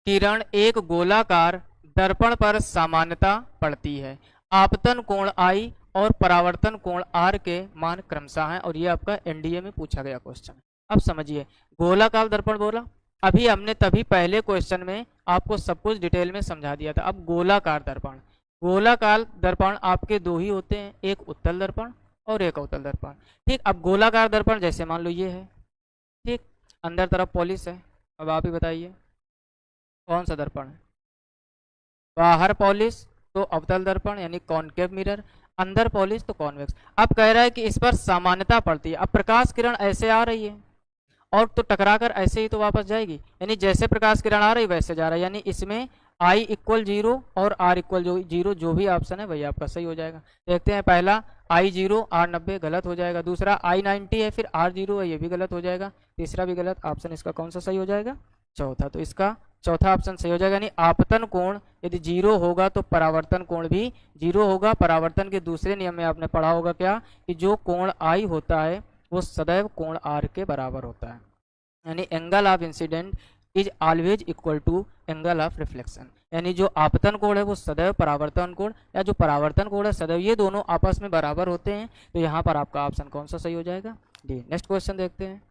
किरण एक गोलाकार दर्पण पर सामान्यता पड़ती है। आपतन कोण I और परावर्तन कोण R के मान क्रमशः हैं, और ये आपका एनडीए में पूछा गया क्वेश्चन। अब समझिए, गोलाकार दर्पण बोला, अभी हमने तभी पहले क्वेश्चन में आपको सब कुछ डिटेल में समझा दिया था। अब गोलाकार दर्पण, गोलाकार दर्पण आपके दो ही होते हैं, एक उत्तल दर्पण और एक अवतल दर्पण। ठीक, अब गोलाकार दर्पण जैसे मान लो ये है, ठीक, अंदर तरफ पॉलिश है। अब आप ही बताइए कौन सा दर्पण है? बाहर पॉलिश तो अवतल दर्पण यानी कॉनकेव मिरर, अंदर पॉलिश तो कॉन्वेक्स। अब कह रहा है कि इस पर सामान्यता पड़ती है। अब प्रकाश किरण ऐसे आ रही है और तो टकराकर ऐसे ही तो वापस जाएगी, यानी जैसे प्रकाश किरण आ रही वैसे जा रहा है, यानी इसमें I इक्वल 0 और R इक्वल 0, जो भी ऑप्शन है वही आपका सही हो जाएगा। देखते हैं, पहला I 0 R 90 गलत हो जाएगा, दूसरा I 90 है फिर R 0 है, ये भी गलत हो जाएगा, तीसरा भी गलत। ऑप्शन इसका कौन सा सही हो जाएगा? चौथा। तो इसका चौथा ऑप्शन सही हो जाएगा, यानी आपतन कोण यदि 0 होगा तो परावर्तन कोण भी 0 होगा। परावर्तन के दूसरे नियम में आपने पढ़ा होगा क्या, कि जो कोण I होता है वो सदैव कोण R के बराबर होता है, यानी angle of incident is always equal to angle of reflection, यानी जो आपतन कोण है वो सदैव परावर्तन कोण, या जो परावर्तन कोण है सदैव, ये दोनों आपस में बराबर होते हैं। तो यहाँ पर आपका ऑप्शन कौन सा सही हो जाएगा? डी। नेक्स्ट क्वेश्चन देखते हैं।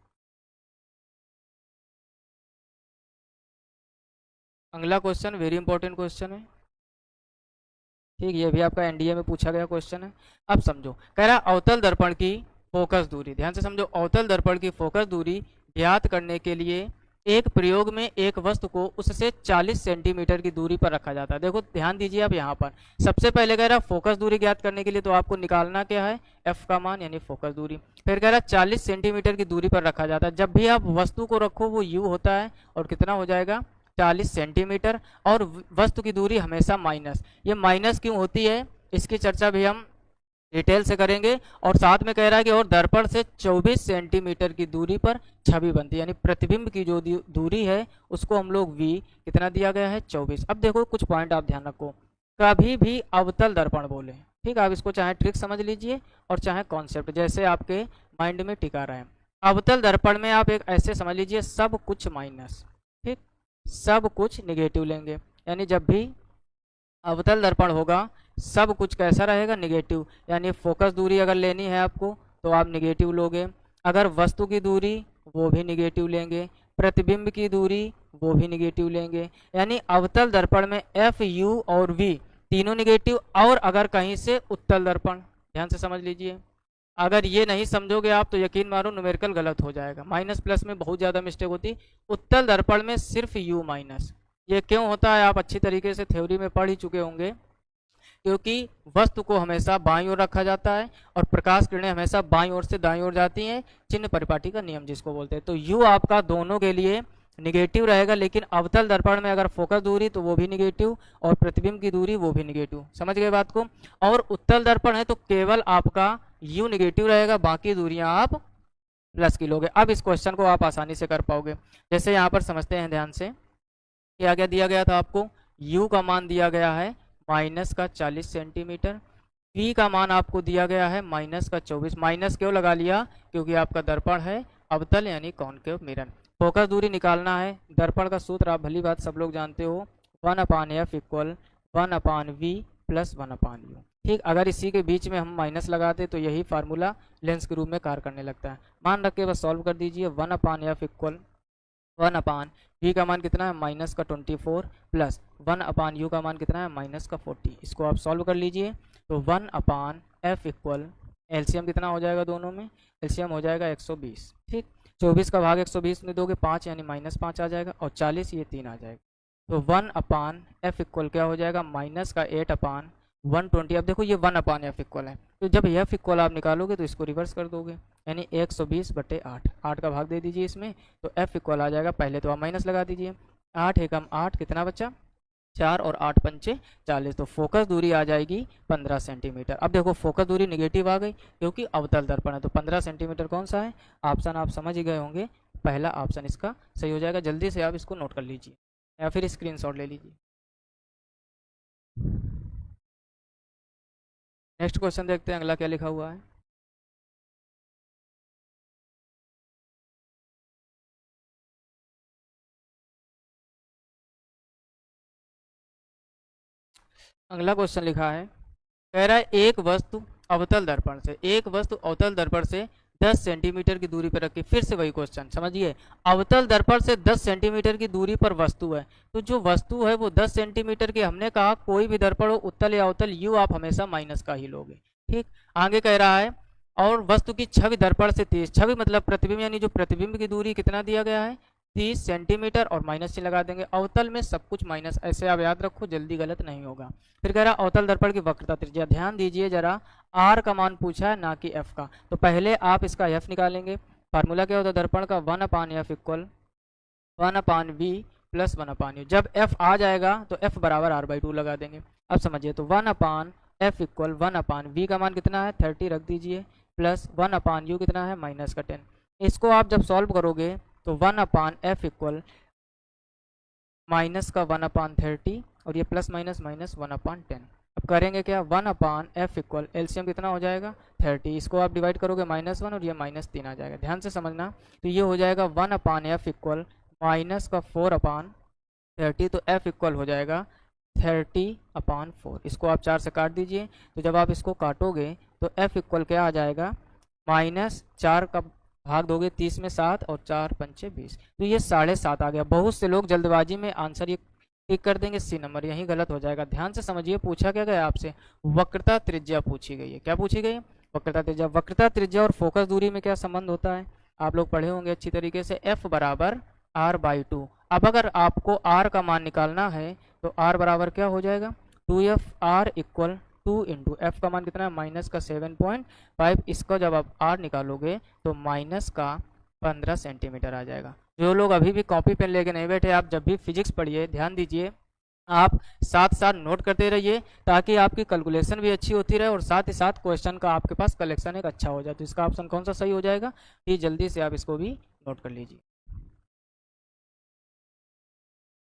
अगला क्वेश्चन वेरी इंपॉर्टेंट क्वेश्चन है, ठीक, ये भी आपका एनडीए में पूछा गया क्वेश्चन है। अब समझो, कह रहा अवतल दर्पण की फोकस दूरी, ध्यान से समझो, अवतल दर्पण की फोकस दूरी ज्ञात करने के लिए एक प्रयोग में एक वस्तु को उससे 40 सेंटीमीटर की दूरी पर रखा जाता है। देखो ध्यान दीजिए, आप यहाँ पर सबसे पहले कह रहा फोकस दूरी ज्ञात करने के लिए तो आपको निकालना क्या है? एफ का मान, यानी फोकस दूरी। फिर कह रहा 40 सेंटीमीटर की दूरी पर रखा जाता है। जब भी आप वस्तु को रखो वो यू होता है, और कितना हो जाएगा? 40 सेंटीमीटर, और वस्तु की दूरी हमेशा माइनस। ये माइनस क्यों होती है इसकी चर्चा भी हम डिटेल से करेंगे। और साथ में कह रहा है कि और दर्पण से 24 सेंटीमीटर की दूरी पर छवि बनती है, यानी प्रतिबिंब की जो दूरी है उसको हम लोग v कितना दिया गया है? 24। अब देखो कुछ पॉइंट आप ध्यान रखो, कभी भी अवतल दर्पण बोले, ठीक, आप इसको चाहे ट्रिक समझ लीजिए और चाहे कॉन्सेप्ट, जैसे आपके माइंड में टिका रहे। अवतल दर्पण में आप एक ऐसे समझ लीजिए, सब कुछ माइनस, ठीक, सब कुछ निगेटिव लेंगे, यानी जब भी अवतल दर्पण होगा सब कुछ कैसा रहेगा? निगेटिव, यानी फोकस दूरी अगर लेनी है आपको तो आप निगेटिव लोगे, अगर वस्तु की दूरी वो भी निगेटिव लेंगे, प्रतिबिंब की दूरी वो भी निगेटिव लेंगे, यानी अवतल दर्पण में एफ, यू और वी तीनों निगेटिव। और अगर कहीं से उत्तल दर्पण, ध्यान से समझ लीजिए, अगर ये नहीं समझोगे आप तो यकीन मारो न्यूमेरिकल गलत हो जाएगा, माइनस प्लस में बहुत ज़्यादा मिस्टेक होती। उत्तल दर्पण में सिर्फ यू माइनस, ये क्यों होता है आप अच्छी तरीके से थ्योरी में पढ़ ही चुके होंगे, क्योंकि वस्तु को हमेशा बाईं ओर रखा जाता है और प्रकाश किरणें हमेशा बाईं ओर से दाईं ओर जाती हैं, चिन्ह परिपाटी का नियम जिसको बोलते हैं। तो यू आपका दोनों के लिए निगेटिव रहेगा, लेकिन अवतल दर्पण में अगर फोकस दूरी तो वो भी निगेटिव और प्रतिबिंब की दूरी वो भी निगेटिव। समझ गए बात को? और उत्तल दर्पण है तो केवल आपका यू निगेटिव रहेगा, बाकी दूरियां आप प्लस की लोगे। अब इस क्वेश्चन को आप आसानी से कर पाओगे। जैसे यहाँ पर समझते हैं ध्यान से, क्या क्या दिया गया था आपको, u का मान दिया गया है माइनस का 40 सेंटीमीटर, v का मान आपको दिया गया है माइनस का 24। माइनस क्यों लगा लिया, क्योंकि आपका दर्पण है अवतल यानी कॉनकेव मिरर। फोकस दूरी निकालना है, दर्पण का सूत्र आप भली बात सब लोग जानते हो, 1/f equal 1/v plus 1/u। ठीक, अगर इसी के बीच में हम माइनस लगाते तो यही फार्मूला लेंस के रूप में कार्य करने लगता है। मान रख के बस सॉल्व कर दीजिए, 1/f इक्वल 1/v का मान कितना है माइनस का 24 प्लस 1/u का मान कितना है माइनस का 40। इसको आप सॉल्व कर लीजिए तो 1/f इक्वल एलसीएम कितना हो जाएगा, दोनों में एलसीएम हो जाएगा 120। ठीक, 24 का भाग 120 में दोगे 5 यानी -5 आ जाएगा, और 40 ये 3 आ जाएगा। तो 1/f इक्वल क्या हो जाएगा माइनस का 8/120। अब देखो ये 1/f इक्वल है, तो जब f इक्वल आप निकालोगे तो इसको रिवर्स कर दोगे, यानी 120/8, 8 का भाग दे दीजिए इसमें, तो f इक्वल आ जाएगा, पहले तो आप माइनस लगा दीजिए, 8 एकम 8 कितना बचा 4 और 8 पंचे 40, तो फोकस दूरी आ जाएगी 15 सेंटीमीटर। अब देखो फोकस दूरी निगेटिव आ गई क्योंकि अवतल दर्पण है, तो 15 सेंटीमीटर कौन सा है ऑप्शन, आप समझ ही गए होंगे, पहला ऑप्शन इसका सही हो जाएगा। जल्दी से आप इसको नोट कर लीजिए या फिर स्क्रीनशॉट ले लीजिए। नेक्स्ट क्वेश्चन देखते हैं अगला क्या लिखा हुआ है। अगला क्वेश्चन लिखा है, कह रहा है एक वस्तु अवतल दर्पण से, एक वस्तु अवतल दर्पण से 10 सेंटीमीटर की दूरी पर रखी। फिर से वही क्वेश्चन समझिए, अवतल दर्पण से 10 सेंटीमीटर की दूरी पर वस्तु है, तो जो वस्तु है वो 10 सेंटीमीटर की, हमने कहा कोई भी दर्पण हो उत्तल या अवतल यू आप हमेशा माइनस का ही लोगे। ठीक, आगे कह रहा है और वस्तु की छवि दर्पण से 30, छवि मतलब प्रतिबिंब, यानी जो प्रतिबिंब की दूरी कितना दिया गया है 30 सेंटीमीटर, और माइनस चिन्ह लगा देंगे। अवतल में सब कुछ माइनस, ऐसे आप याद रखो, जल्दी गलत नहीं होगा। फिर कह रहा अवतल दर्पण की वक्रता त्रिज्या, ध्यान दीजिए जरा, आर का मान पूछा है ना कि एफ का, तो पहले आप इसका एफ निकालेंगे। फार्मूला क्या होता है दर्पण का, 1/f equal 1/v plus 1/u। जब f आ जाएगा तो f बराबर r/2 लगा देंगे। अब समझिए, तो 1/f इक्वल 1/v का मान कितना है 30 रख दीजिए, प्लस 1/u कितना है माइनस का 10। इसको आप जब सॉल्व करोगे तो 1/f इक्वल माइनस का 1/30, और ये प्लस माइनस माइनस 1/10। अब करेंगे क्या, 1/f इक्वल एलसीएम कितना हो जाएगा 30, इसको आप डिवाइड करोगे -1 और ये -3 आ जाएगा, ध्यान से समझना। तो ये हो जाएगा 1/f इक्वल माइनस का 4/30, तो f इक्वल हो जाएगा 30/4। इसको आप 4 से काट दीजिए, तो जब आप इसको काटोगे तो f इक्वल क्या आ जाएगा -4 का भाग दोगे 30 में 7 और 4 पंचे 20, तो ये 7.5 आ गया। बहुत से लोग जल्दबाजी में आंसर ये टिक कर देंगे सी नंबर, यही गलत हो जाएगा। ध्यान से समझिए, पूछा क्या गया आपसे, वक्रता त्रिज्या पूछी गई है। क्या पूछी गई है, वक्रता त्रिज्या। वक्रता त्रिज्या और फोकस दूरी में क्या संबंध होता है, आप लोग पढ़े होंगे अच्छी तरीके से, f बराबर r/2। अब अगर आपको r का मान निकालना है तो r बराबर क्या हो जाएगा 2f इक्वल 2 इंटू एफ का मान कितना है माइनस का 7.5। इसका जब आप r निकालोगे तो माइनस का 15 सेंटीमीटर आ जाएगा। जो लोग अभी भी कॉपी पेन लेके नहीं बैठे, आप जब भी फिजिक्स पढ़िए ध्यान दीजिए, आप साथ साथ नोट करते रहिए, ताकि आपकी कैलकुलेशन भी अच्छी होती रहे और साथ ही साथ क्वेश्चन का आपके पास कलेक्शन एक अच्छा हो जाए। तो इसका ऑप्शन कौन सा सही हो जाएगा, ये जल्दी से आप इसको भी नोट कर लीजिए।